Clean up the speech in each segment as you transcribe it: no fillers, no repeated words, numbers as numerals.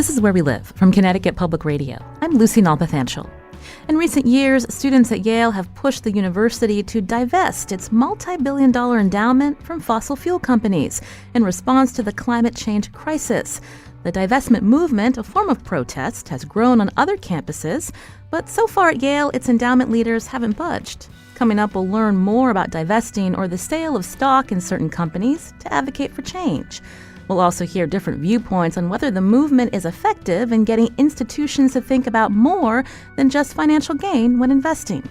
This is Where We Live from Connecticut Public Radio. I'm Lucy Nalpathanchel. In recent years, students at Yale have pushed the university to divest its multi-billion-dollar endowment from fossil fuel companies in response to the climate change crisis. The divestment movement, a form of protest, has grown on other campuses, but so far at Yale, its endowment leaders haven't budged. Coming up, we'll learn more about divesting or the sale of stock in certain companies to advocate for change. We'll also hear different viewpoints on whether the movement is effective in getting institutions to think about more than just financial gain when investing.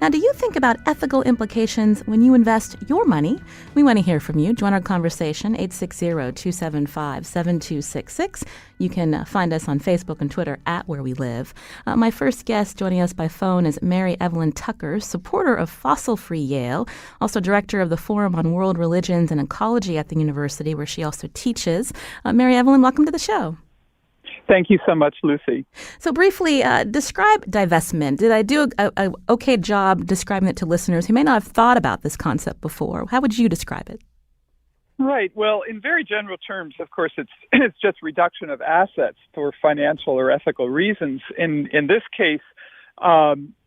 Now, do you think about ethical implications when you invest your money? We want to hear from you. Join our conversation, 860-275-7266. You can find us on Facebook and Twitter at Where We Live. My first guest joining us by phone is Mary Evelyn Tucker, supporter of Fossil-Free Yale, also director of the Forum on World Religions and Ecology at the university, where she also teaches. Mary Evelyn, welcome to the show. Thank you so much, Lucy. So briefly, describe divestment. Did I do a okay job describing it to listeners who may not have thought about this concept before? How would you describe it? Right. Well, in very general terms, of course, it's just reduction of assets for financial or ethical reasons. In this case,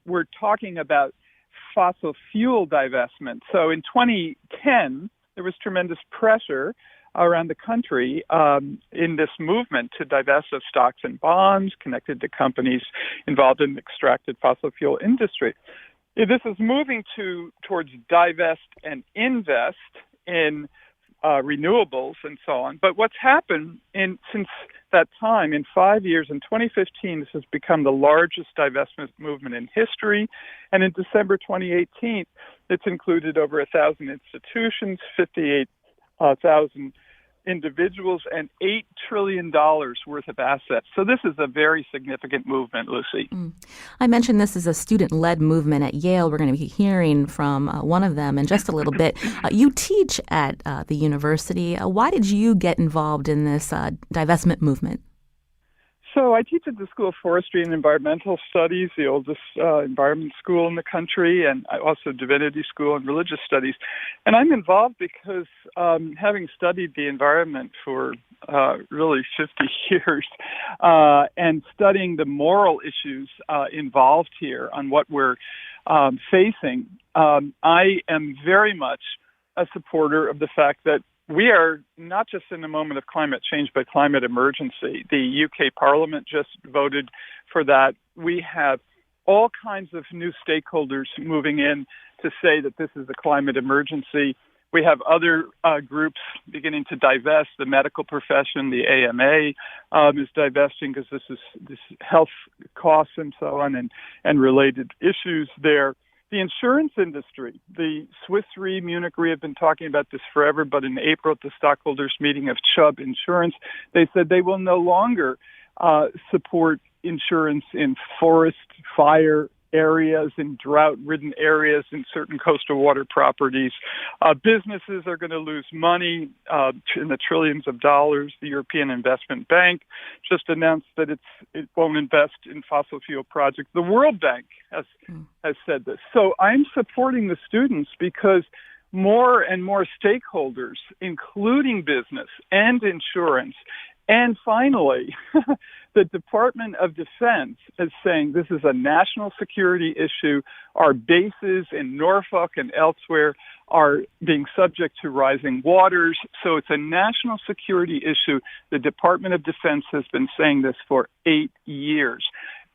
we're talking about fossil fuel divestment. So in 2010, there was tremendous pressure around the country in this movement to divest of stocks and bonds connected to companies involved in the extracted fossil fuel industry. This is moving towards divest and invest in renewables and so on. But what's happened since that time, in 5 years, in 2015, this has become the largest divestment movement in history. And in December 2018, it's included over 1,000 institutions, 58,000 individuals, and $8 trillion worth of assets. So this is a very significant movement, Lucy. I mentioned this is a student-led movement at Yale. We're going to be hearing from one of them in just a little bit. You teach at the university. Why did you get involved in this divestment movement? So I teach at the School of Forestry and Environmental Studies, the oldest environment school in the country, and also Divinity School and Religious Studies. And I'm involved because having studied the environment for really 50 years and studying the moral issues involved here on what we're facing, I am very much a supporter of the fact that we are not just in a moment of climate change, but climate emergency. The UK Parliament just voted for that. We have all kinds of new stakeholders moving in to say that this is a climate emergency. We have other groups beginning to divest. The medical profession, the AMA, is divesting because this health costs and so on and related issues there. The insurance industry, the Swiss Re, Munich Re have been talking about this forever, but in April at the stockholders meeting of Chubb Insurance, they said they will no longer support insurance in forest fire areas, in drought-ridden areas, in certain coastal water properties. Businesses are going to lose money in the trillions of dollars. The European Investment Bank just announced that it won't invest in fossil fuel projects. The World Bank has said this. So I'm supporting the students because more and more stakeholders, including business and insurance, and finally, the Department of Defense is saying this is a national security issue. Our bases in Norfolk and elsewhere are being subject to rising waters. So it's a national security issue. The Department of Defense has been saying this for 8 years.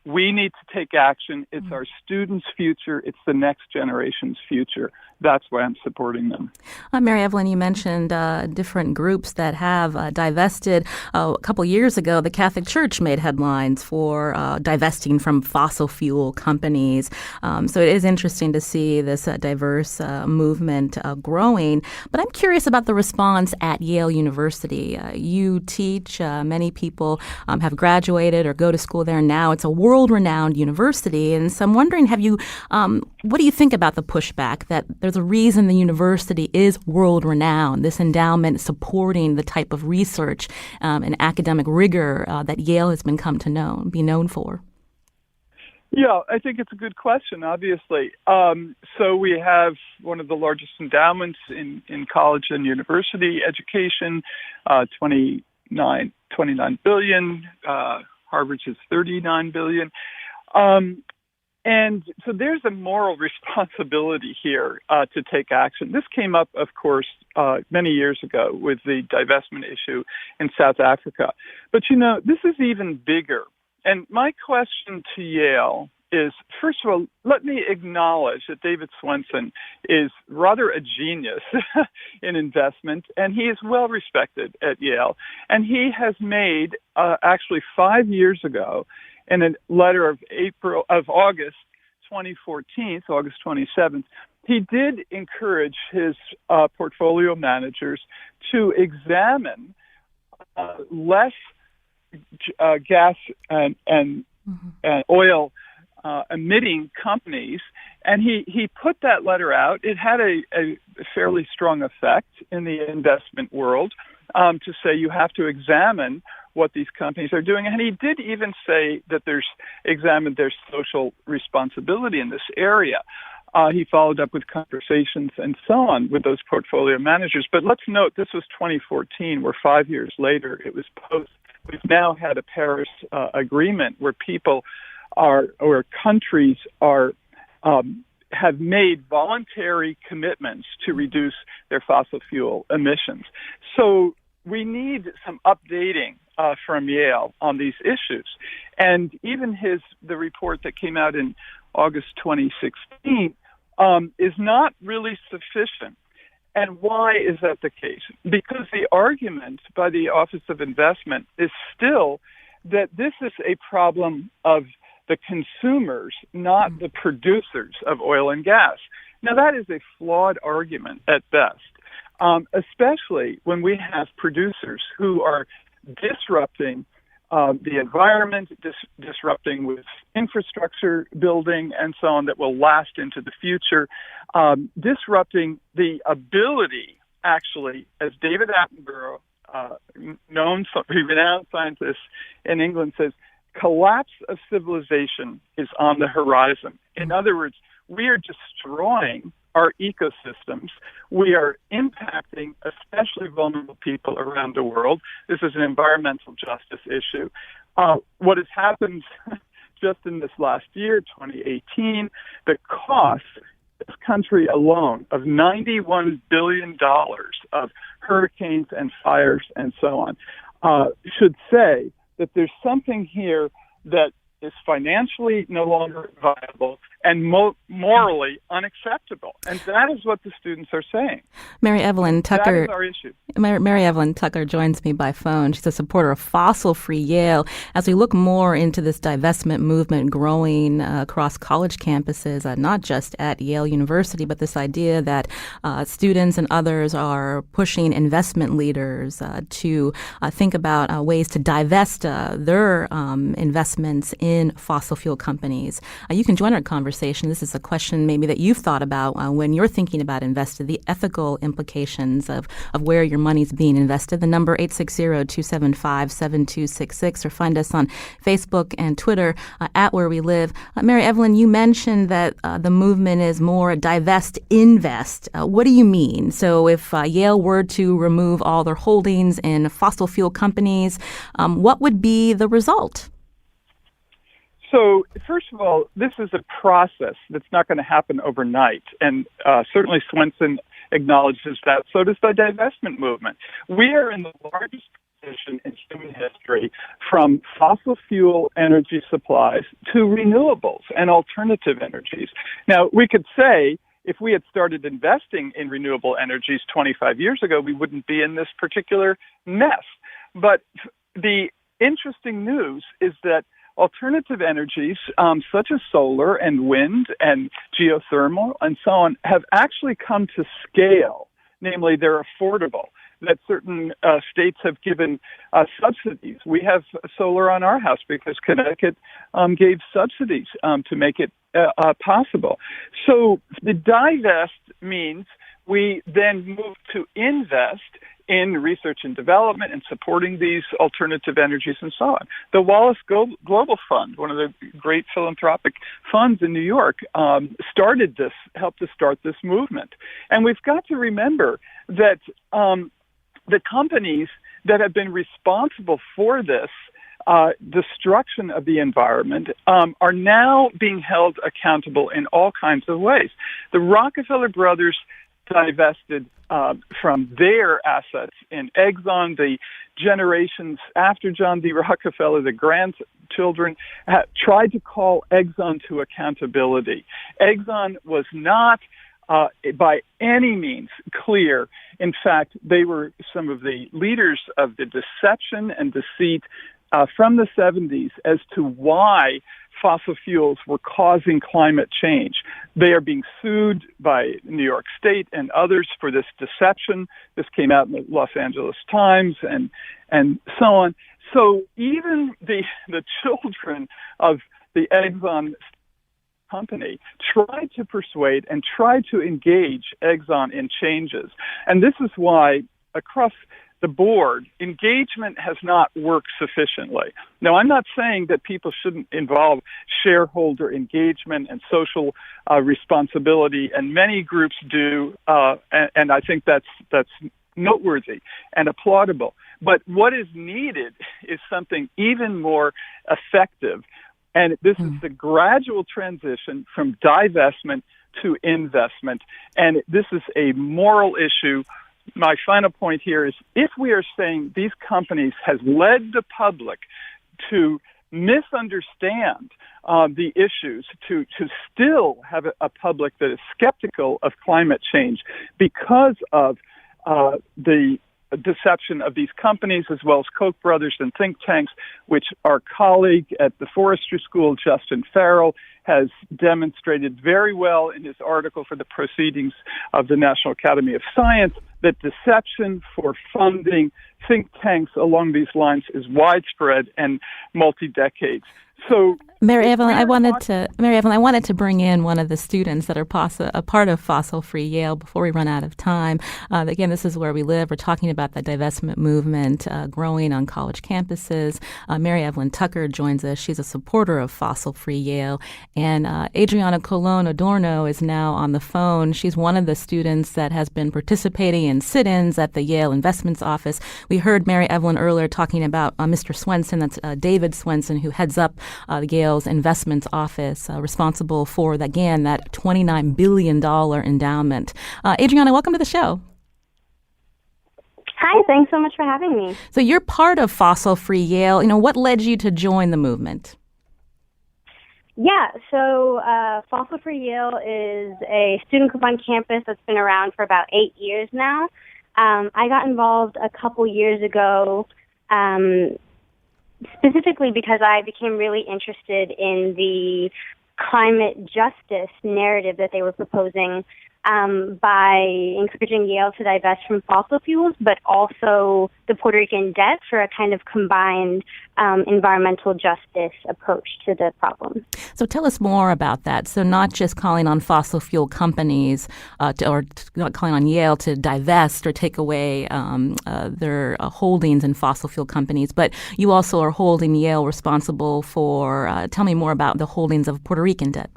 We need to take action. It's our students' future. It's the next generation's future. That's why I'm supporting them. Mary Evelyn, you mentioned different groups that have divested. A couple years ago, the Catholic Church made headlines for divesting from fossil fuel companies. So it is interesting to see this diverse movement growing. But I'm curious about the response at Yale University. You teach. Many people have graduated or go to school there now. It's a world-renowned university. And so I'm wondering, what do you think about the pushback that there's a reason the university is world-renowned, this endowment supporting the type of research and academic rigor that Yale has be known for? Yeah, I think it's a good question, obviously. So we have one of the largest endowments in college and university education, $20 29 billion. Harvard's is 39 billion. And so there's a moral responsibility here to take action. This came up, of course, many years ago with the divestment issue in South Africa. But, this is even bigger. And my question to Yale is, first of all, let me acknowledge that David Swensen is rather a genius in investment, and he is well respected at Yale. And he has made, actually 5 years ago, in a letter of August 2014, August 27th, he did encourage his portfolio managers to examine less gas and oil emitting companies, and he put that letter out. It had a fairly strong effect in the investment world to say you have to examine what these companies are doing. And he did even say that examine their social responsibility in this area. He followed up with conversations and so on with those portfolio managers. But let's note, this was 2014. We're 5 years later. It was post. We've now had a Paris agreement where countries have made voluntary commitments to reduce their fossil fuel emissions. So we need some updating from Yale on these issues. And even the report that came out in August 2016 is not really sufficient. And why is that the case? Because the argument by the Office of Investment is still that this is a problem of the consumers, not the producers of oil and gas. Now, that is a flawed argument at best, especially when we have producers who are disrupting the environment, disrupting with infrastructure building and so on that will last into the future, disrupting the ability, actually, as David Attenborough, renowned scientist in England, says, collapse of civilization is on the horizon. In other words, we are destroying our ecosystems. We are impacting especially vulnerable people around the world. This is an environmental justice issue. What has happened just in this last year, 2018, the cost this country alone of $91 billion of hurricanes and fires and so on should say that there's something here that is financially no longer viable and morally unacceptable. And that is what the students are saying. Mary Evelyn Tucker. That is our issue. Mary Evelyn Tucker joins me by phone. She's a supporter of fossil-free Yale. As we look more into this divestment movement growing across college campuses, not just at Yale University, but this idea that students and others are pushing investment leaders to think about ways to divest their investments in fossil fuel companies. You can join our conversation. This is a question maybe that you've thought about when you're thinking about investing, the ethical implications of where your money's being invested. The number 860-275-7266, or find us on Facebook and Twitter at Where We Live. Mary Evelyn, you mentioned that the movement is more divest, invest. What do you mean? So if Yale were to remove all their holdings in fossil fuel companies, what would be the result? So, first of all, this is a process that's not going to happen overnight. And certainly Swensen acknowledges that. So does the divestment movement. We are in the largest transition in human history from fossil fuel energy supplies to renewables and alternative energies. Now, we could say if we had started investing in renewable energies 25 years ago, we wouldn't be in this particular mess. But the interesting news is that alternative energies, such as solar and wind and geothermal and so on, have actually come to scale. Namely, they're affordable, that certain states have given subsidies. We have solar on our house because Connecticut gave subsidies to make it possible. So the divest means we then move to invest in research and development and supporting these alternative energies and so on. The Wallace Global Fund, one of the great philanthropic funds in New York, helped to start this movement. And we've got to remember that the companies that have been responsible for this destruction of the environment are now being held accountable in all kinds of ways. The Rockefeller brothers divested from their assets in Exxon. The generations after John D. Rockefeller, the grandchildren, tried to call Exxon to accountability. Exxon was not by any means clear. In fact, they were some of the leaders of the deception and deceit from the 70s as to why fossil fuels were causing climate change. They are being sued by New York State and others for this deception. This came out in the Los Angeles Times and so on. So even the children of the Exxon company tried to persuade and tried to engage Exxon in changes. And this is why across the board, engagement has not worked sufficiently. Now, I'm not saying that people shouldn't involve shareholder engagement and social responsibility, and many groups do, and I think that's noteworthy and applaudable. But what is needed is something even more effective, and this is the gradual transition from divestment to investment, and this is a moral issue. My final point here is if we are saying these companies has led the public to misunderstand the issues, to still have a public that is skeptical of climate change because of the deception of these companies, as well as Koch brothers and think tanks, which our colleague at the Forestry School, Justin Farrell, has demonstrated very well in his article for the Proceedings of the National Academy of Science, that deception for funding think tanks along these lines is widespread and multi-decades. So, Mary Evelyn, I wanted to bring in one of the students that are a part of Fossil Free Yale before we run out of time. Again, this is where we live. We're talking about the divestment movement growing on college campuses. Mary Evelyn Tucker joins us. She's a supporter of Fossil Free Yale. And Adriana Colon Adorno is now on the phone. She's one of the students that has been participating in sit-ins at the Yale Investments Office. We heard Mary Evelyn earlier talking about Mr. Swenson. That's David Swenson, who heads up the Yale's Investments Office, responsible for, again, that $29 billion endowment. Adriana, welcome to the show. Hi, thanks so much for having me. So you're part of Fossil Free Yale. What led you to join the movement? Yeah, so Fossil Free Yale is a student group on campus that's been around for about 8 years now. I got involved a couple years ago, specifically because I became really interested in the climate justice narrative that they were proposing by encouraging Yale to divest from fossil fuels, but also the Puerto Rican debt for a kind of combined environmental justice approach to the problem. So tell us more about that. So not just calling on fossil fuel companies or not calling on Yale to divest or take away their holdings in fossil fuel companies, but you also are holding Yale responsible for, tell me more about the holdings of Puerto Rican debt.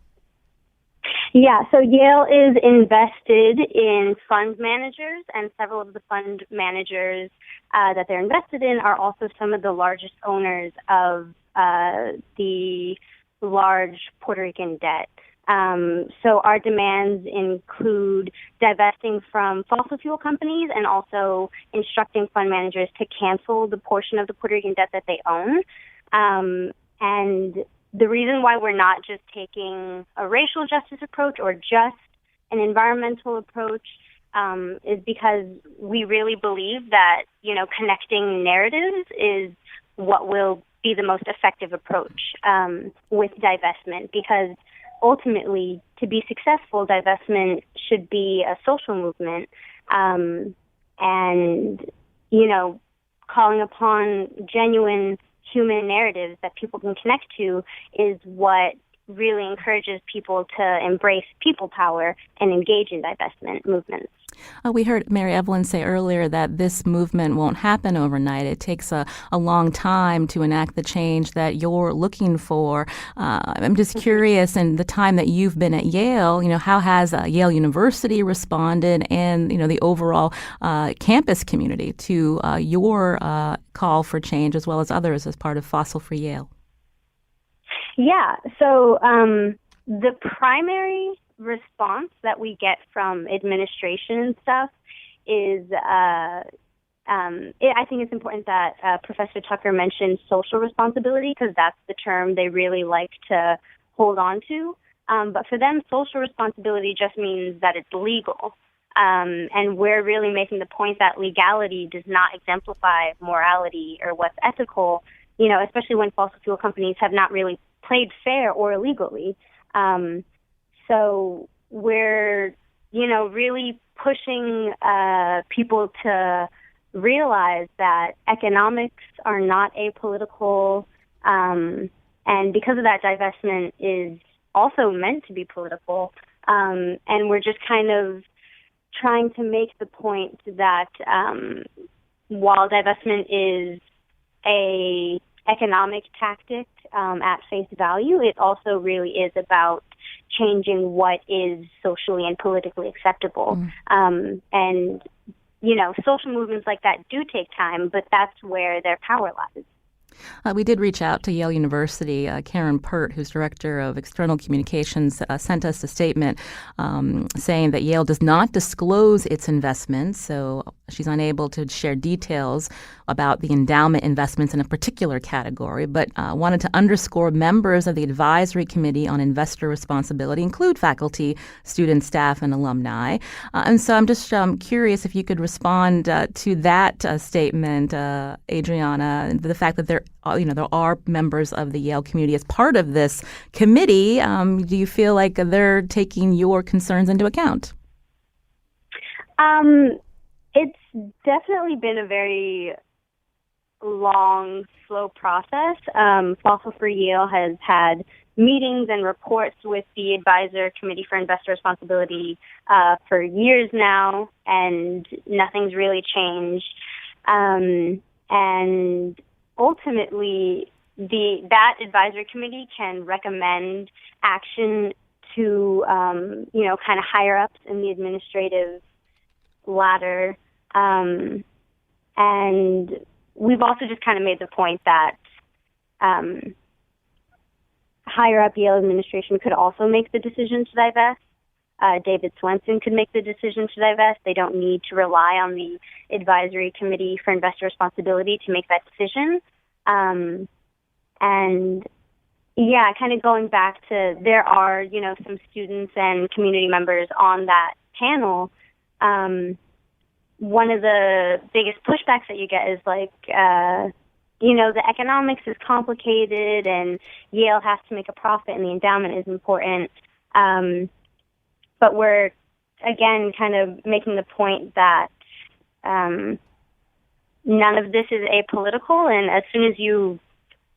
Yeah, so Yale is invested in fund managers, and several of the fund managers that they're invested in are also some of the largest owners of the large Puerto Rican debt. So our demands include divesting from fossil fuel companies and also instructing fund managers to cancel the portion of the Puerto Rican debt that they own. And the reason why we're not just taking a racial justice approach or just an environmental approach is because we really believe that, connecting narratives is what will be the most effective approach with divestment, because ultimately, to be successful, divestment should be a social movement. And, calling upon genuine human narratives that people can connect to is what really encourages people to embrace people power and engage in divestment movements. We heard Mary Evelyn say earlier that this movement won't happen overnight. It takes a long time to enact the change that you're looking for. I'm just curious, in the time that you've been at Yale, how has Yale University responded and, the overall campus community to your call for change, as well as others as part of Fossil Free Yale? Yeah, so the primary response that we get from administration and stuff is, I think it's important that Professor Tucker mentioned social responsibility, because that's the term they really like to hold on to. But for them, social responsibility just means that it's legal. And we're really making the point that legality does not exemplify morality or what's ethical, especially when fossil fuel companies have not really played fair or illegally. So we're, really pushing people to realize that economics are not apolitical, and because of that, divestment is also meant to be political. And we're just kind of trying to make the point that while divestment is a economic tactic at face value, it also really is about changing what is socially and politically acceptable. And, social movements like that do take time, but that's where their power lies. We did reach out to Yale University. Karen Pert, who's Director of External Communications, sent us a statement saying that Yale does not disclose its investments, so she's unable to share details about the endowment investments in a particular category, but wanted to underscore members of the Advisory Committee on Investor Responsibility include faculty, students, staff, and alumni. And so I'm just curious if you could respond to that statement, Adriana, the fact that there are members of the Yale community as part of this committee. Do you feel like they're taking your concerns into account? It's definitely been a very long, slow process. Fossil Free Yale has had meetings and reports with the Advisor Committee for Investor Responsibility for years now, and nothing's really changed. And ultimately, that advisory committee can recommend action to, kind of higher ups in the administrative ladder. And we've also just kind of made the point that higher up Yale administration could also make the decision to divest. David Swenson could make the decision to divest. They don't need to rely on the Advisory Committee for Investor Responsibility to make that decision. And yeah, kind of going back to, there are, some students and community members on that panel. One of the biggest pushbacks that you get is like, the economics is complicated and Yale has to make a profit and the endowment is important. But we're, again, kind of making the point that none of this is apolitical, and as soon as you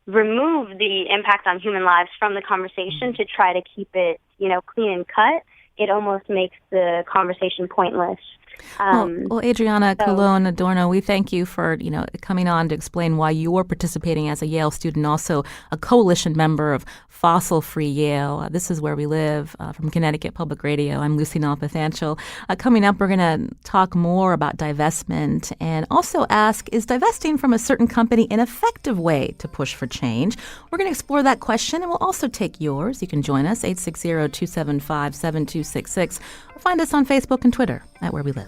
remove the impact on human lives from the conversation to try to keep it, clean and cut, it almost makes the conversation pointless. Well, Adriana Colon Adorno, we thank you for coming on to explain why you're participating as a Yale student, also a coalition member of Fossil Free Yale. This is Where We Live from Connecticut Public Radio. I'm Lucy Nalpathanchel. Coming up, we're going to talk more about divestment and also ask, is divesting from a certain company an effective way to push for change? We're going to explore that question, and we'll also take yours. You can join us, 860-275-7266, or find us on Facebook and Twitter at Where We Live.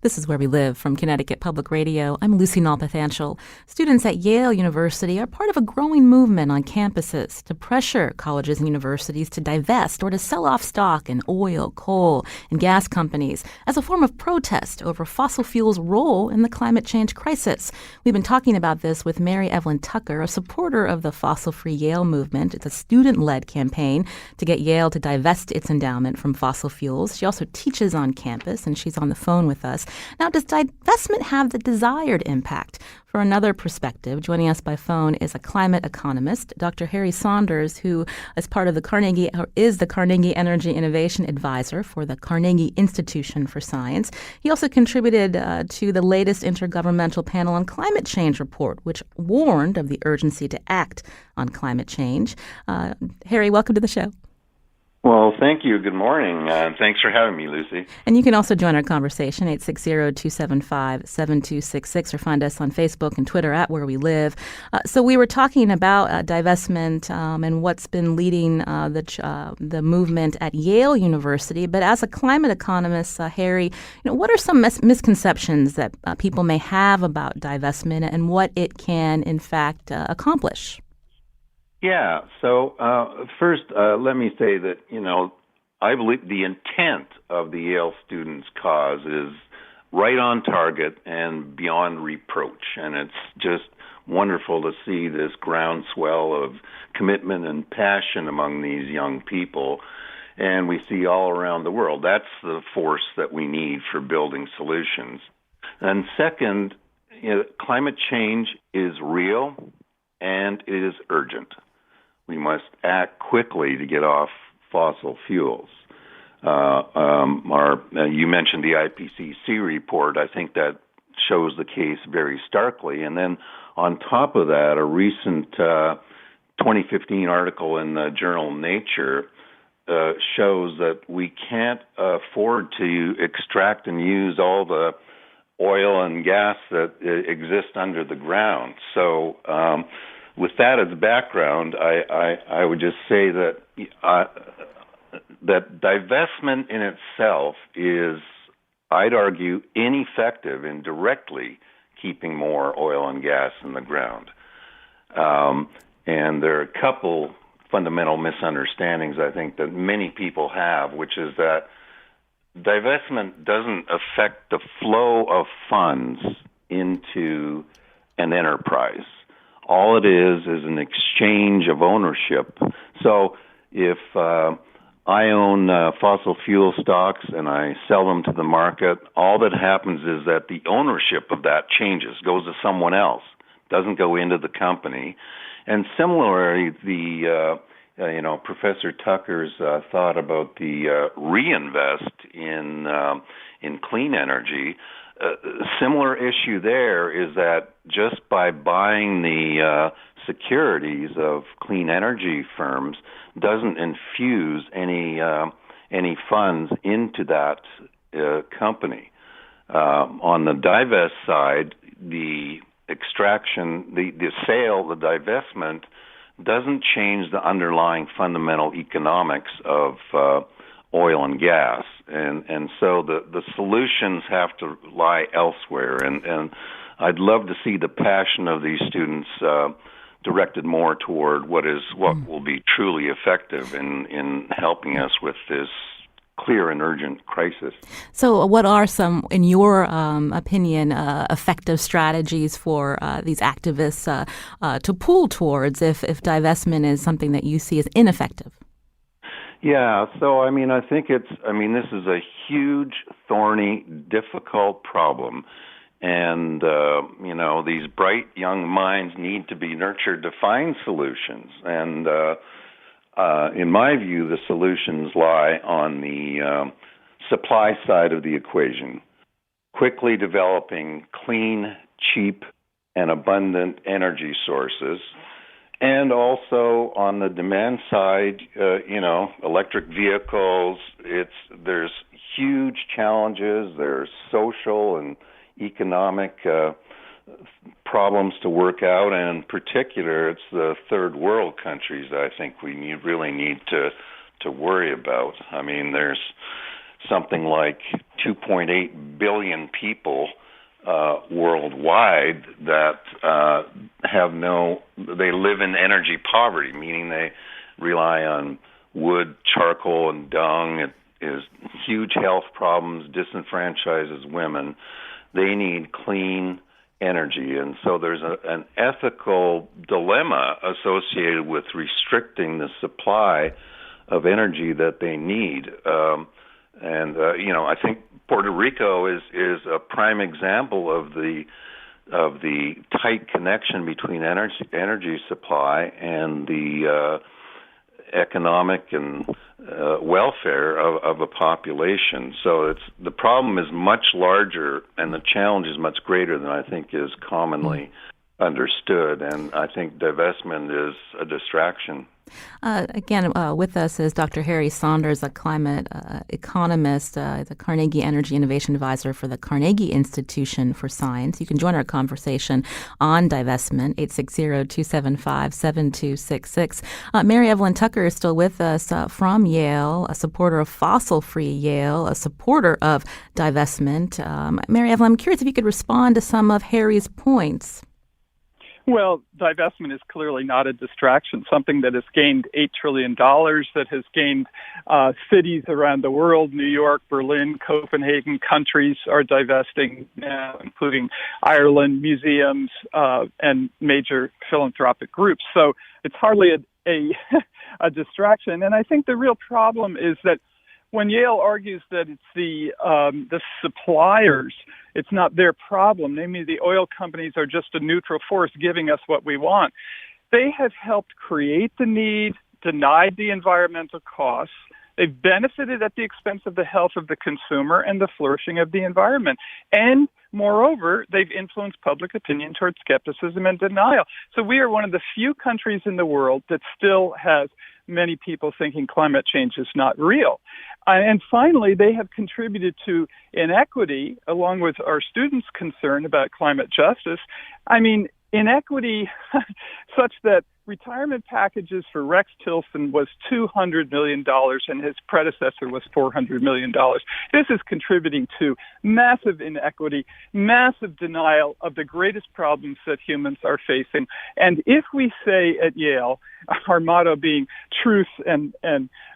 This is Where We Live from Connecticut Public Radio. I'm Lucy Nalpathanchel. Students at Yale University are part of a growing movement on campuses to pressure colleges and universities to divest or to sell off stock in oil, coal, and gas companies as a form of protest over fossil fuels' role in the climate change crisis. We've been talking about this with Mary Evelyn Tucker, a supporter of the Fossil-Free Yale movement. It's a student-led campaign to get Yale to divest its endowment from fossil fuels. She also teaches on campus, and she's on the phone with us. Now, does divestment have the desired impact? For another perspective, joining us by phone is a climate economist, Dr. Harry Saunders, who is the Carnegie Energy Innovation Advisor for the Carnegie Institution for Science. He also contributed to the latest Intergovernmental Panel on Climate Change report, which warned of the urgency to act on climate change. Harry, welcome to the show. Well, thank you. Good morning. Thanks for having me, Lucy. And you can also join our conversation, 860-275-7266, or find us on Facebook and Twitter at Where We Live. So we were talking about divestment and what's been leading the movement at Yale University. But as a climate economist, Harry, what are some misconceptions that people may have about divestment and what it can, in fact, accomplish? Yeah. So first, let me say that, I believe the intent of the Yale students' cause is right on target and beyond reproach. And it's just wonderful to see this groundswell of commitment and passion among these young people. And we see all around the world. That's the force that we need for building solutions. And second, climate change is real and it is urgent. We must act quickly to get off fossil fuels. You mentioned the IPCC report. I think that shows the case very starkly. And then on top of that, a recent 2015 article in the journal Nature shows that we can't afford to extract and use all the oil and gas that exist under the ground. So with that as background, I would just say that that divestment in itself is, I'd argue, ineffective in directly keeping more oil and gas in the ground. And there are a couple fundamental misunderstandings, I think, that many people have, which is that divestment doesn't affect the flow of funds into an enterprise. All it is an exchange of ownership. So if I own fossil fuel stocks and I sell them to the market, all that happens is that the ownership of that changes, goes to someone else, doesn't go into the company. And similarly, Professor Tucker's thought about the reinvest in clean energy. Similar issue there is that just by buying the securities of clean energy firms doesn't infuse any funds into that company. On the divest side, the extraction, the sale, the divestment doesn't change the underlying fundamental economics of oil and gas, and so the solutions have to lie elsewhere. And I'd love to see the passion of these students directed more toward what will be truly effective in helping us with this clear and urgent crisis. So what are some, in your opinion, effective strategies for these activists to pull towards if divestment is something that you see as ineffective? Yeah, so I think this is a huge, thorny, difficult problem. And, these bright young minds need to be nurtured to find solutions. And in my view, the solutions lie on the supply side of the equation. Quickly developing clean, cheap, and abundant energy sources. And also on the demand side, electric vehicles, there's huge challenges. There's social and economic problems to work out, and in particular, it's the third world countries that I think we really need to worry about. There's something like 2.8 billion people worldwide that they live in energy poverty, meaning they rely on wood, charcoal, and dung. It is huge health problems, disenfranchises women. They need clean energy, and so there's an ethical dilemma associated with restricting the supply of energy that they need. I think Puerto Rico is a prime example of the tight connection between energy supply and the economic and welfare of a population. So the problem is much larger, and the challenge is much greater than I think is commonly understood. And I think divestment is a distraction. With us is Dr. Harry Saunders, a climate economist, the Carnegie Energy Innovation Advisor for the Carnegie Institution for Science. You can join our conversation on divestment, 860-275-7266. Mary Evelyn Tucker is still with us from Yale, a supporter of fossil-free Yale, a supporter of divestment. Mary Evelyn, I'm curious if you could respond to some of Harry's points. Well, divestment is clearly not a distraction, something that has gained $8 trillion, that has gained cities around the world, New York, Berlin, Copenhagen, countries are divesting now, including Ireland, museums, and major philanthropic groups. So it's hardly a distraction. And I think the real problem is that when Yale argues that it's the suppliers, it's not their problem, namely the oil companies are just a neutral force giving us what we want, they have helped create the need, denied the environmental costs. They've benefited at the expense of the health of the consumer and the flourishing of the environment. And moreover, they've influenced public opinion towards skepticism and denial. So we are one of the few countries in the world that still has many people thinking climate change is not real. And finally, they have contributed to inequity, along with our students' concern about climate justice. I mean, inequity such that retirement packages for Rex Tillerson was $200 million and his predecessor was $400 million. This is contributing to massive inequity, massive denial of the greatest problems that humans are facing. And if we say at Yale, our motto being truth and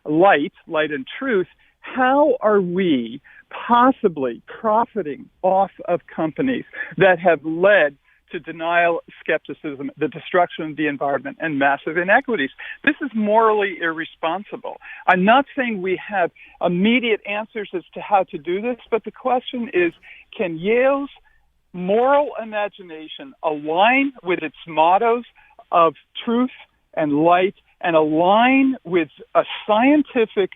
light and truth, how are we possibly profiting off of companies that have led to denial, skepticism, the destruction of the environment, and massive inequities? This is morally irresponsible. I'm not saying we have immediate answers as to how to do this, but the question is, can Yale's moral imagination align with its mottos of truth and light and align with a scientific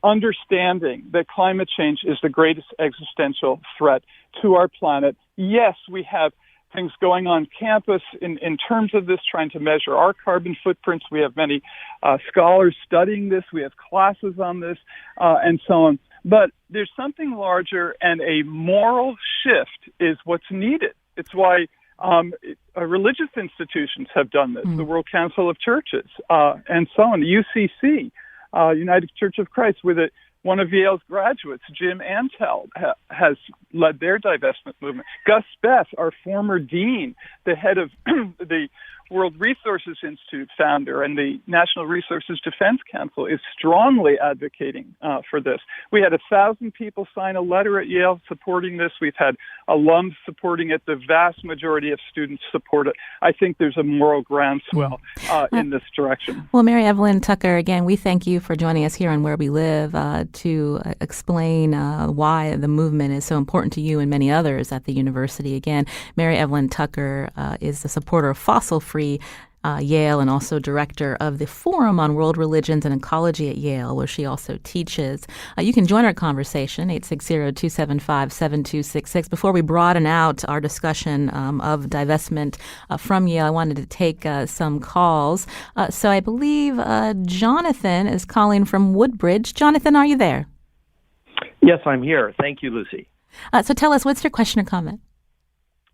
understanding that climate change is the greatest existential threat to our planet? Yes, we have things going on campus in terms of this, trying to measure our carbon footprints. We have many scholars studying this. We have classes on this and so on. But there's something larger, and a moral shift is what's needed. It's why religious institutions have done this, the World Council of Churches and so on, the UCC, United Church of Christ, with one of Yale's graduates, Jim Antel, has led their divestment movement. Gus Beth, our former dean, the head of the World Resources Institute founder and the National Resources Defense Council, is strongly advocating for this. We had 1,000 people sign a letter at Yale supporting this. We've had alums supporting it. The vast majority of students support it. I think there's a moral groundswell in this direction. Well, Mary Evelyn Tucker, again, we thank you for joining us here on Where We Live to explain why the movement is so important to you and many others at the university. Again, Mary Evelyn Tucker is a supporter of fossil-free Yale and also director of the Forum on World Religions and Ecology at Yale, where she also teaches. You can join our conversation, 860-275-7266. Before we broaden out our discussion of divestment from Yale, I wanted to take some calls. So I believe Jonathan is calling from Woodbridge. Jonathan, are you there? Yes, I'm here. Thank you, Lucy. So tell us, what's your question or comment?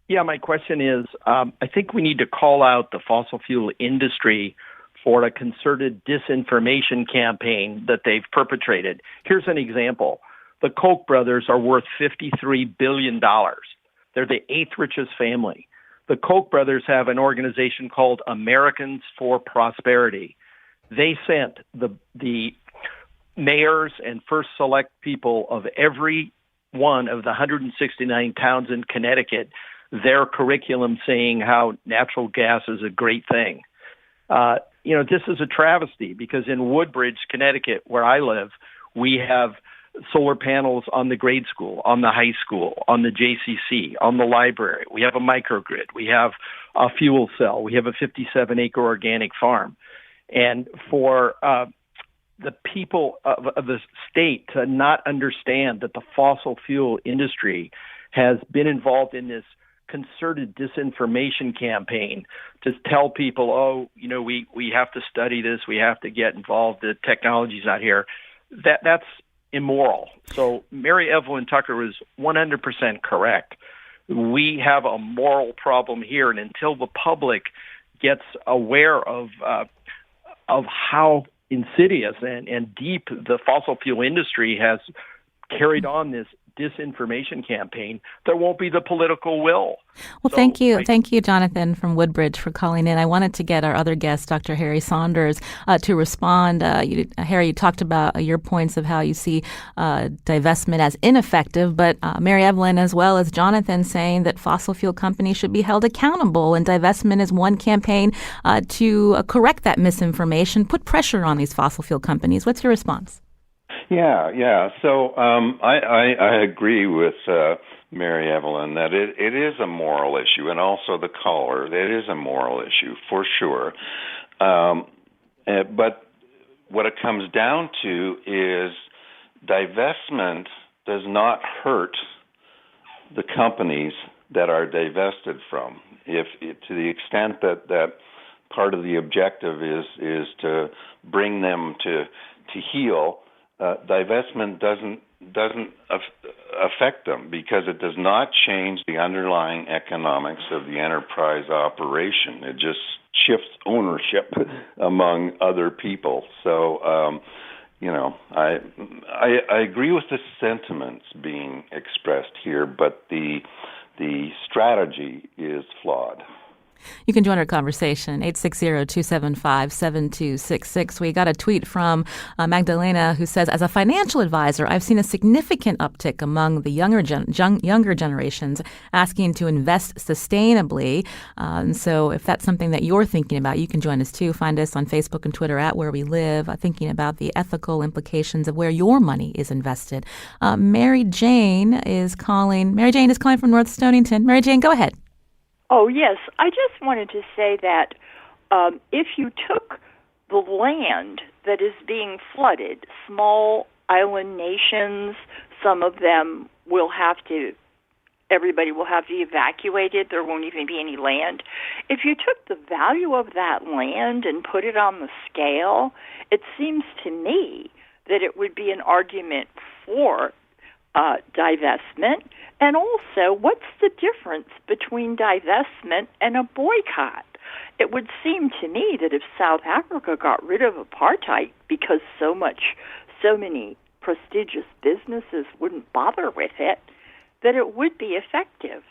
Yeah, my question is, I think we need to call out the fossil fuel industry for a concerted disinformation campaign that they've perpetrated. Here's an example. The Koch brothers are worth $53 billion. They're the eighth richest family. The Koch brothers have an organization called Americans for Prosperity. They sent the mayors and first select people of every one of the 169 towns in Connecticut their curriculum saying how natural gas is a great thing. This is a travesty because in Woodbridge, Connecticut, where I live, we have solar panels on the grade school, on the high school, on the JCC, on the library. We have a microgrid. We have a fuel cell. We have a 57-acre organic farm. And for the people of the state to not understand that the fossil fuel industry has been involved in this concerted disinformation campaign to tell people, we have to study this, we have to get involved, the technology's not here, that's immoral. So Mary Evelyn Tucker was 100% correct. We have a moral problem here, and until the public gets aware of how insidious and deep the fossil fuel industry has carried on this disinformation campaign, there won't be the political will. Well, thank you, Jonathan from Woodbridge, for calling in. I wanted to get our other guest, Dr. Harry Saunders, to respond. Harry, you talked about your points of how you see divestment as ineffective, but Mary Evelyn, as well as Jonathan, saying that fossil fuel companies should be held accountable, and divestment is one campaign to correct that misinformation, put pressure on these fossil fuel companies. What's your response? Yeah. So I agree with Mary Evelyn that it is a moral issue, and also the caller, it is a moral issue for sure. But what it comes down to is divestment does not hurt the companies that are divested from. If to the extent that part of the objective is to bring them to heal. Divestment doesn't affect them because it does not change the underlying economics of the enterprise operation. It just shifts ownership among other people. So, I agree with the sentiments being expressed here, but the strategy is flawed. You can join our conversation, 860-275-7266. We got a tweet from Magdalena who says, as a financial advisor, I've seen a significant uptick among the younger generations asking to invest sustainably. And so if that's something that you're thinking about, you can join us too. Find us on Facebook and Twitter at Where We Live, thinking about the ethical implications of where your money is invested. Mary Jane is calling from North Stonington. Mary Jane, go ahead. Oh, yes. I just wanted to say that if you took the land that is being flooded, small island nations, some of them everybody will have to be evacuated. There won't even be any land. If you took the value of that land and put it on the scale, it seems to me that it would be an argument for divestment. And also, what's the difference between divestment and a boycott? It would seem to me that if South Africa got rid of apartheid because so many prestigious businesses wouldn't bother with it, that it would be effective.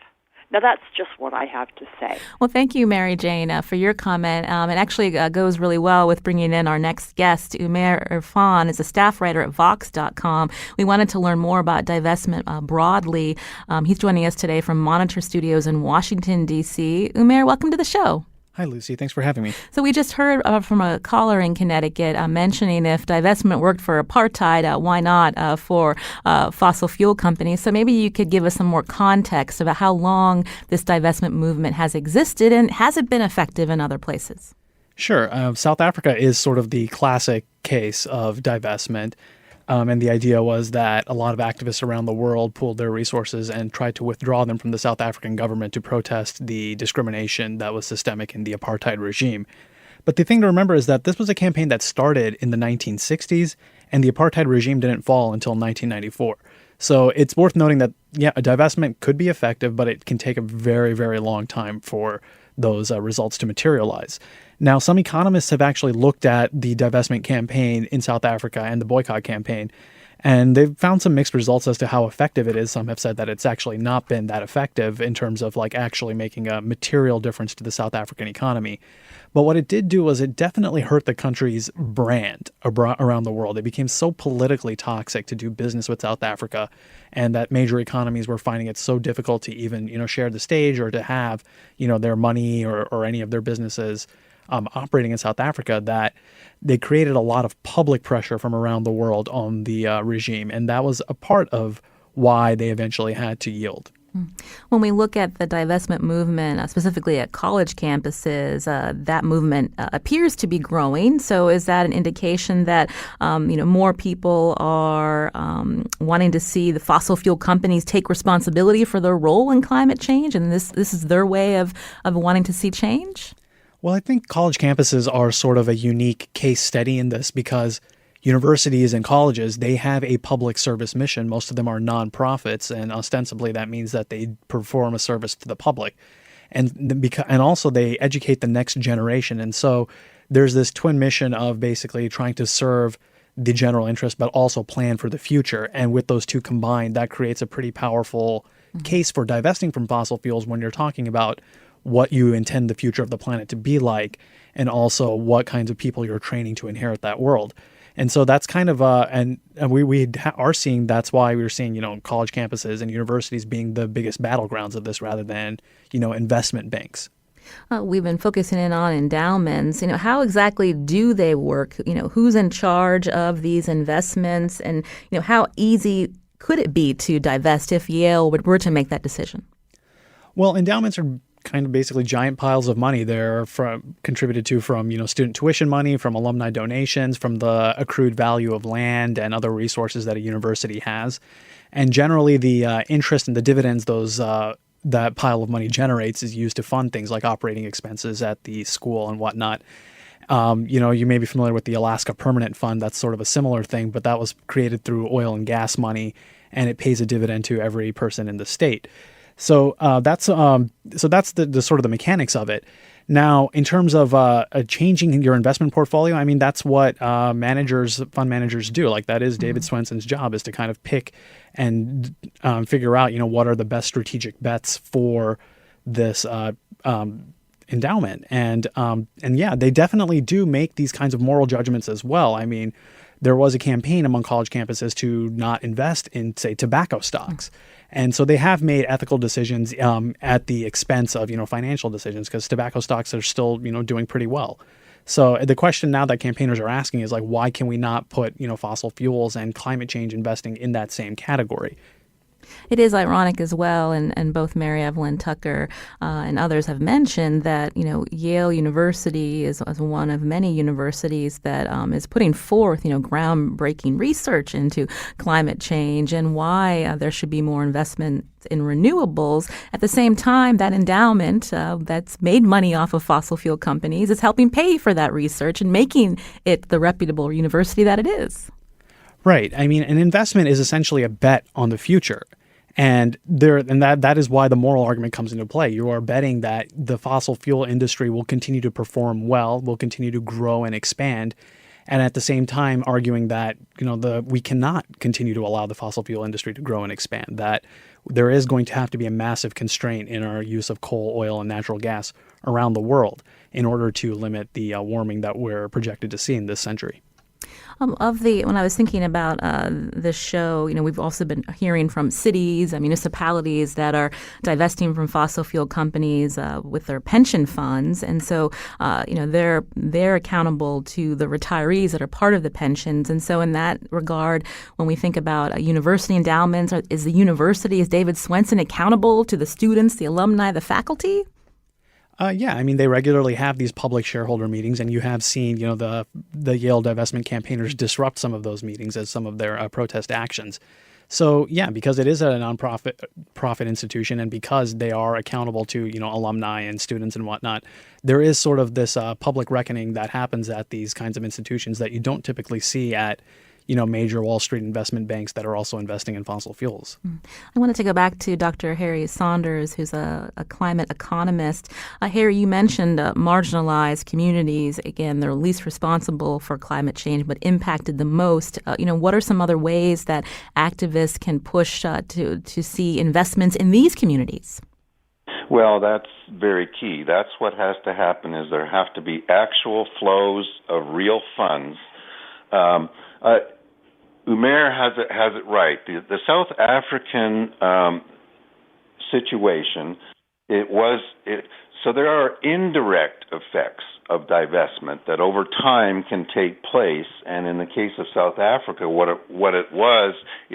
Now, that's just what I have to say. Well, thank you, Mary Jane, for your comment. It actually goes really well with bringing in our next guest. Umair Irfan is a staff writer at Vox.com. We wanted to learn more about divestment broadly. He's joining us today from Monitor Studios in Washington, D.C. Umair, welcome to the show. Hi, Lucy. Thanks for having me. So we just heard from a caller in Connecticut mentioning if divestment worked for apartheid, why not for fossil fuel companies? So maybe you could give us some more context about how long this divestment movement has existed, and has it been effective in other places? Sure. South Africa is sort of the classic case of divestment. And the idea was that a lot of activists around the world pooled their resources and tried to withdraw them from the South African government to protest the discrimination that was systemic in the apartheid regime. But the thing to remember is that this was a campaign that started in the 1960s, and the apartheid regime didn't fall until 1994. So it's worth noting that, a divestment could be effective, but it can take a very, very long time for those results to materialize. Now, some economists have actually looked at the divestment campaign in South Africa and the boycott campaign, And they've found some mixed results as to how effective it is. Some have said that it's actually not been that effective in terms of like actually making a material difference to the South African economy. But what it did do was it definitely hurt the country's brand around the world. It became so politically toxic to do business with South Africa, and that major economies were finding it so difficult to even, share the stage or to have, their money or any of their businesses operating in South Africa, that they created a lot of public pressure from around the world on the regime. And that was a part of why they eventually had to yield. When we look at the divestment movement, specifically at college campuses, that movement appears to be growing. So is that an indication that, more people are wanting to see the fossil fuel companies take responsibility for their role in climate change? And this is their way of wanting to see change? Well, I think college campuses are sort of a unique case study in this because universities and colleges, they have a public service mission. Most of them are nonprofits, and ostensibly that means that they perform a service to the public. And also they educate the next generation. And so there's this twin mission of basically trying to serve the general interest, but also plan for the future. And with those two combined, that creates a pretty powerful case for divesting from fossil fuels when you're talking about what you intend the future of the planet to be like, and also what kinds of people you're training to inherit that world. And so that's kind of and we are seeing, that's why we're seeing, college campuses and universities being the biggest battlegrounds of this rather than, investment banks. We've been focusing in on endowments. How exactly do they work? Who's in charge of these investments, and, how easy could it be to divest if Yale were to make that decision? Well, endowments are kind of basically giant piles of money. They're contributed to from, student tuition money, from alumni donations, from the accrued value of land and other resources that a university has. And generally the interest and the dividends that pile of money generates is used to fund things like operating expenses at the school and whatnot. You may be familiar with the Alaska Permanent Fund. That's sort of a similar thing, but that was created through oil and gas money, and it pays a dividend to every person in the state. So that's the sort of the mechanics of it. Now, in terms of changing your investment portfolio, I mean, that's what fund managers do. Like, that is David Swenson's job, is to kind of pick and figure out, what are the best strategic bets for this endowment. And yeah, they definitely do make these kinds of moral judgments as well. I mean, there was a campaign among college campuses to not invest in, say, tobacco stocks. And so they have made ethical decisions at the expense of, financial decisions, because tobacco stocks are still, doing pretty well. So the question now that campaigners are asking is like, why can we not put, fossil fuels and climate change investing in that same category? It is ironic as well, and both Mary Evelyn Tucker and others have mentioned that, Yale University is one of many universities that is putting forth, groundbreaking research into climate change and why there should be more investment in renewables. At the same time, that endowment that's made money off of fossil fuel companies is helping pay for that research and making it the reputable university that it is. Right. I mean, an investment is essentially a bet on the future. And that is why the moral argument comes into play. You are betting that the fossil fuel industry will continue to perform well, will continue to grow and expand, and at the same time arguing that we cannot continue to allow the fossil fuel industry to grow and expand. That there is going to have to be a massive constraint in our use of coal, oil, and natural gas around the world in order to limit the warming that we're projected to see in this century. When I was thinking about this show, we've also been hearing from cities and municipalities that are divesting from fossil fuel companies with their pension funds, and so they're accountable to the retirees that are part of the pensions. And so, in that regard, when we think about university endowments, is David Swenson accountable to the students, the alumni, the faculty? Yeah, I mean, they regularly have these public shareholder meetings, and you have seen, the Yale divestment campaigners disrupt some of those meetings as some of their protest actions. So, yeah, because it is a profit institution, and because they are accountable to, alumni and students and whatnot, there is sort of this public reckoning that happens at these kinds of institutions that you don't typically see at, major Wall Street investment banks that are also investing in fossil fuels. I wanted to go back to Dr. Harry Saunders, who's a climate economist. Harry, you mentioned marginalized communities. Again, they're least responsible for climate change, but impacted the most. What are some other ways that activists can push to see investments in these communities? Well, that's very key. That's what has to happen, is there have to be actual flows of real funds. Umair has it right. The South African situation, so there are indirect effects of divestment that over time can take place. And in the case of South Africa, what it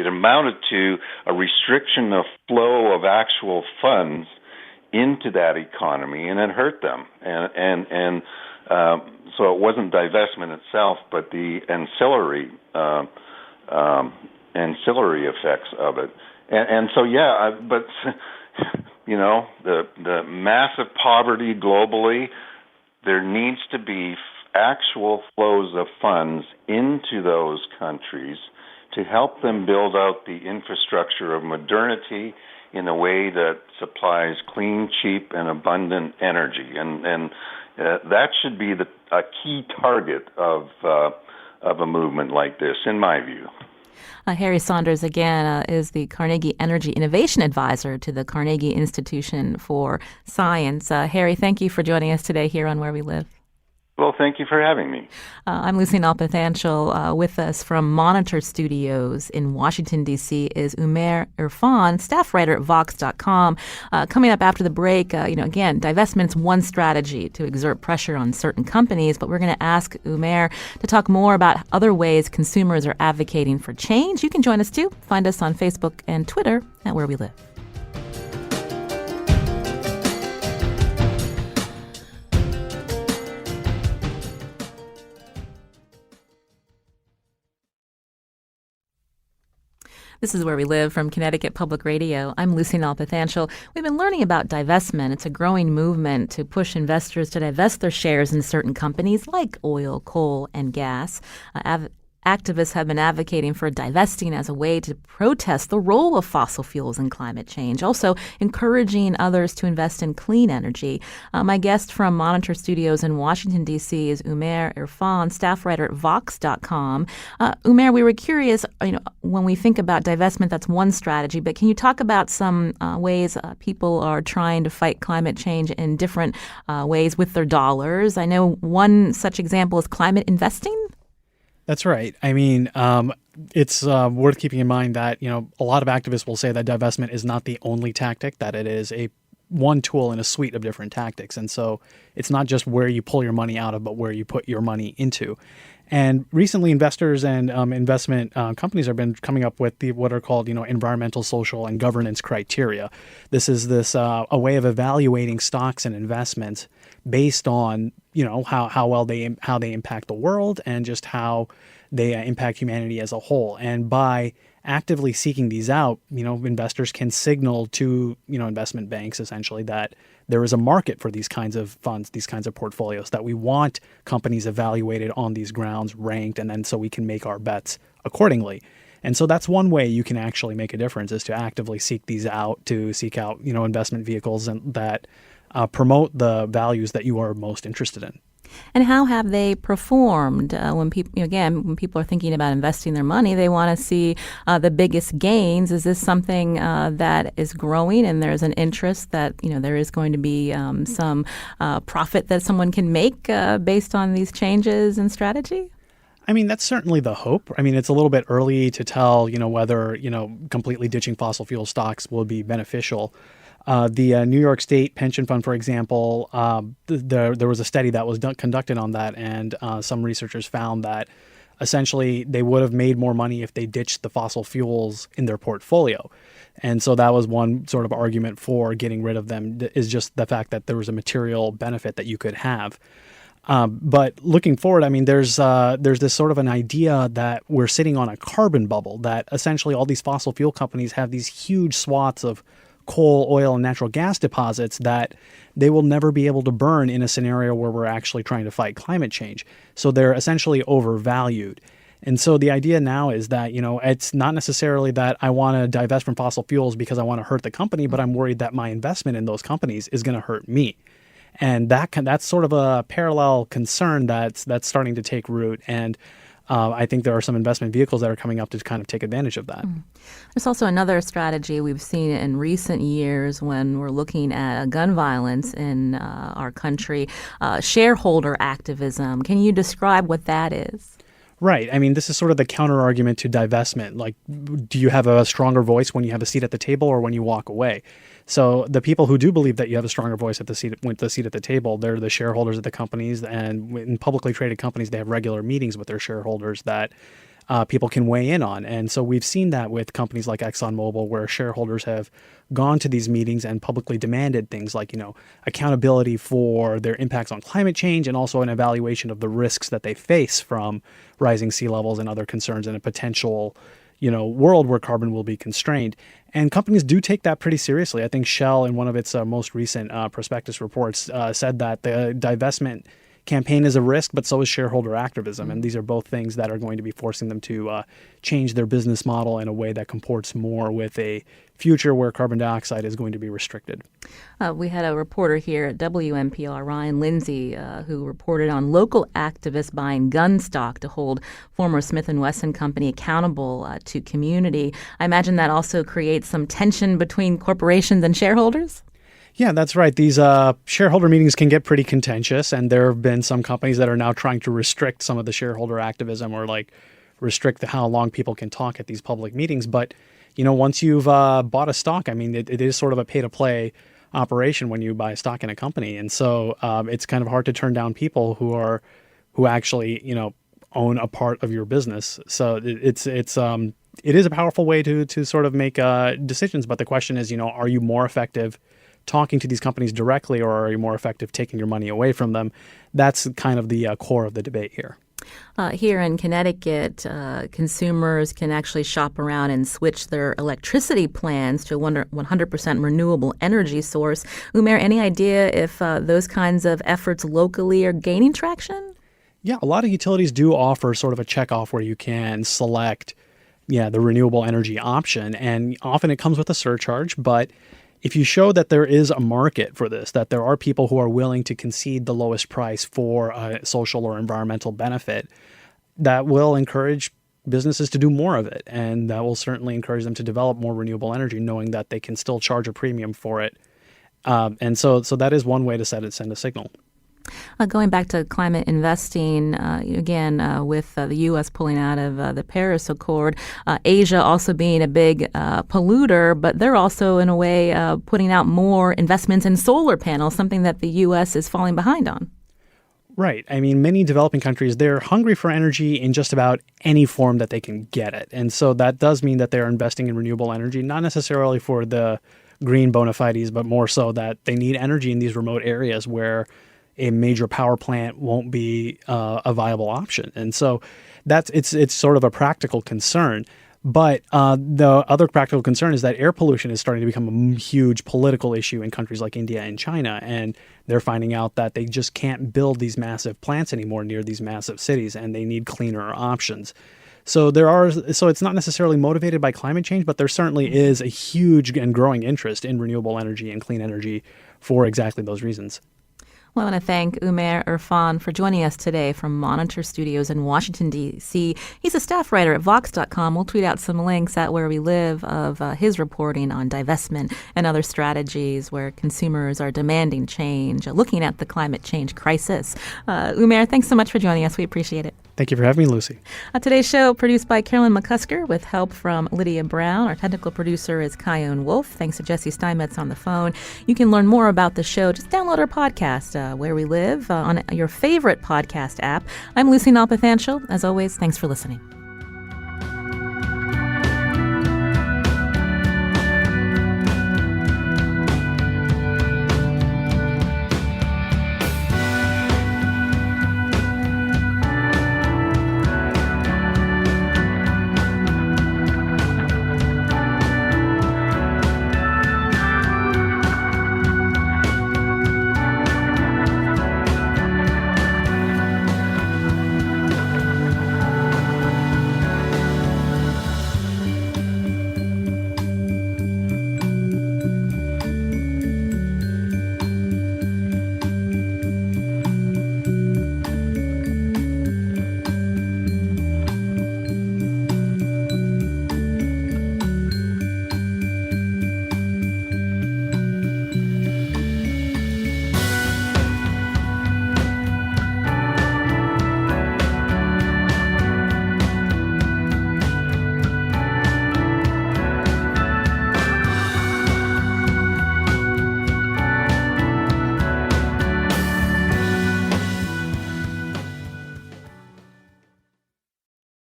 amounted to a restriction of flow of actual funds into that economy, and it hurt them. And so it wasn't divestment itself, but the ancillary effects of it. And so but the massive poverty globally, there needs to be actual flows of funds into those countries to help them build out the infrastructure of modernity in a way that supplies clean, cheap, and abundant energy. And that should be a key target of a movement like this, in my view. Harry Saunders, again, is the Carnegie Energy Innovation Advisor to the Carnegie Institution for Science. Harry, thank you for joining us today here on Where We Live. Well, thank you for having me. I'm Lucy Nalpathanchel. With us from Monitor Studios in Washington, D.C. is Umair Irfan, staff writer at Vox.com. Coming up after the break, again, divestment's one strategy to exert pressure on certain companies, but we're going to ask Umair to talk more about other ways consumers are advocating for change. You can join us too. Find us on Facebook and Twitter at Where We Live. This is Where We Live from Connecticut Public Radio. I'm Lucy Nalpathanchel. We've been learning about divestment. It's a growing movement to push investors to divest their shares in certain companies like oil, coal, and gas. Activists have been advocating for divesting as a way to protest the role of fossil fuels in climate change, also encouraging others to invest in clean energy. My guest from Monitor Studios in Washington, D.C. is Umair Irfan, staff writer at Vox.com. Umair, we were curious, when we think about divestment, that's one strategy, but can you talk about some ways people are trying to fight climate change in different ways with their dollars? I know one such example is climate investing. That's right. I mean, it's worth keeping in mind that, a lot of activists will say that divestment is not the only tactic, that it is one tool in a suite of different tactics. And so it's not just where you pull your money out of, but where you put your money into. And recently, investors and investment companies have been coming up with what are called, environmental, social, and governance criteria. This is a way of evaluating stocks and investments based on, how well they impact the world and just how they impact humanity as a whole. And by actively seeking these out, investors can signal to, investment banks essentially that there is a market for these kinds of funds, these kinds of portfolios, that we want companies evaluated on these grounds, ranked, and then so we can make our bets accordingly. And so that's one way you can actually make a difference, is to actively seek these out, to seek out, investment vehicles that promote the values that you are most interested in. And how have they performed? When people are thinking about investing their money, they want to see the biggest gains. Is this something that is growing, and there's an interest that there is going to be some profit that someone can make based on these changes in strategy? I mean, that's certainly the hope. I mean, it's a little bit early to tell, whether completely ditching fossil fuel stocks will be beneficial. The New York State Pension Fund, for example, there was a study that was conducted on that, and some researchers found that essentially they would have made more money if they ditched the fossil fuels in their portfolio. And so that was one sort of argument for getting rid of them, is just the fact that there was a material benefit that you could have. But looking forward, I mean, there's this sort of an idea that we're sitting on a carbon bubble, that essentially all these fossil fuel companies have these huge swaths of coal, oil, and natural gas deposits that they will never be able to burn in a scenario where we're actually trying to fight climate change. So they're essentially overvalued. And so the idea now is that, it's not necessarily that I want to divest from fossil fuels because I want to hurt the company, but I'm worried that my investment in those companies is going to hurt me. And that's sort of a parallel concern that's starting to take root. And I think there are some investment vehicles that are coming up to kind of take advantage of that. There's also another strategy we've seen in recent years when we're looking at gun violence in our country, shareholder activism. Can you describe what that is? Right. I mean, this is sort of the counter argument to divestment. Like, do you have a stronger voice when you have a seat at the table or when you walk away? So the people who do believe that you have a stronger voice with the seat at the table, they're the shareholders of the companies. And in publicly traded companies, they have regular meetings with their shareholders that people can weigh in on. And so we've seen that with companies like ExxonMobil, where shareholders have gone to these meetings and publicly demanded things like, accountability for their impacts on climate change and also an evaluation of the risks that they face from rising sea levels and other concerns in a potential world where carbon will be constrained. And companies do take that pretty seriously. I think Shell, in one of its most recent prospectus reports, said that the divestment campaign is a risk, but so is shareholder activism. And these are both things that are going to be forcing them to change their business model in a way that comports more with a future where carbon dioxide is going to be restricted. We had a reporter here at WNPR, Ryan Lindsay, who reported on local activists buying gun stock to hold former Smith & Wesson company accountable to community. I imagine that also creates some tension between corporations and shareholders? Yeah, that's right. These shareholder meetings can get pretty contentious, and there have been some companies that are now trying to restrict some of the shareholder activism or restrict how long people can talk at these public meetings. But, once you've bought a stock, I mean, it is sort of a pay-to-play operation when you buy a stock in a company. And so it's kind of hard to turn down people who actually, own a part of your business. So it is a powerful way to sort of make decisions. But the question is, are you more effective talking to these companies directly, or are you more effective taking your money away from them? That's kind of the core of the debate here. Here in Connecticut, consumers can actually shop around and switch their electricity plans to a 100% renewable energy source. Umair, any idea if those kinds of efforts locally are gaining traction? Yeah, a lot of utilities do offer sort of a checkoff where you can select, the renewable energy option. And often it comes with a surcharge, but if you show that there is a market for this, that there are people who are willing to concede the lowest price for a social or environmental benefit, that will encourage businesses to do more of it. And that will certainly encourage them to develop more renewable energy, knowing that they can still charge a premium for it. And so that is one way to send a signal. Going back to climate investing, again, with the U.S. pulling out of the Paris Accord, Asia also being a big polluter, but they're also, in a way, putting out more investments in solar panels, something that the U.S. is falling behind on. Right. I mean, many developing countries, they're hungry for energy in just about any form that they can get it. And so that does mean that they're investing in renewable energy, not necessarily for the green bona fides, but more so that they need energy in these remote areas where a major power plant won't be a viable option. And so it's sort of a practical concern. But the other practical concern is that air pollution is starting to become a huge political issue in countries like India and China. And they're finding out that they just can't build these massive plants anymore near these massive cities, and they need cleaner options. So it's not necessarily motivated by climate change, but there certainly is a huge and growing interest in renewable energy and clean energy for exactly those reasons. Well, I want to thank Umair Irfan for joining us today from Monitor Studios in Washington, D.C. He's a staff writer at Vox.com. We'll tweet out some links at Where We Live of his reporting on divestment and other strategies where consumers are demanding change, looking at the climate change crisis. Umair, thanks so much for joining us. We appreciate it. Thank you for having me, Lucy. Today's show produced by Carolyn McCusker with help from Lydia Brown. Our technical producer is Kyone Wolf. Thanks to Jesse Steinmetz on the phone. You can learn more about the show. Just download our podcast, Where We Live, on your favorite podcast app. I'm Lucy Nalpathanchel. As always, thanks for listening.